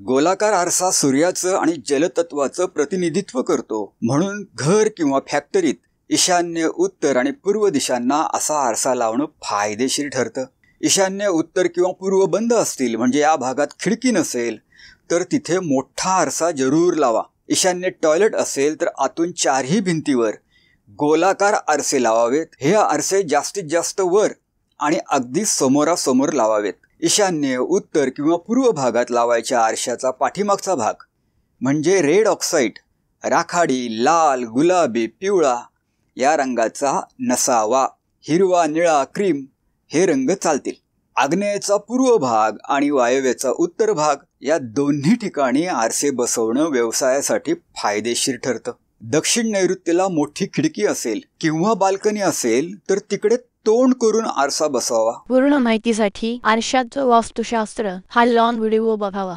गोलाकार आरसा सूर्याचं आणि जलतत्वाचं प्रतिनिधित्व करतो, म्हणून घर किंवा फॅक्टरीत ईशान्य, उत्तर आणि पूर्व दिशांना असा आरसा लावणं फायदेशीर ठरतं. ईशान्य, उत्तर किंवा पूर्व बंद असतील, म्हणजे या भागात खिडकी नसेल, तर तिथे मोठा आरसा जरूर लावा. ईशान्य टॉयलेट असेल तर आतून चारही भिंतीवर गोलाकार आरसे लावावेत. हे आरसे जास्तीत जास्त वर आणि अगदी समोरासमोर लावावेत. ईशान्य, उत्तर किंवा पूर्व भागात लावायच्या आरशाचा पाठीमागचा भाग म्हणजे रेड ऑक्साईड, राखाडी, लाल, गुलाबी, पिवळा या रंगाचा नसावा. हिरवा, निळा, क्रीम हे रंग चालतील. आग्नेयचा पूर्व भाग आणि वायव्याचा उत्तर भाग या दोन्ही ठिकाणी आरसे बसवणं व्यवसायासाठी फायदेशीर ठरतं. दक्षिण नैऋत्येला मोठी खिडकी असेल किंवा बाल्कनी असेल तर तिकडे तोंड करून आरसा बसवावा. पूर्ण माहितीसाठी आरशाचं वास्तुशास्त्र हा लॉंग व्हिडिओ बघावा.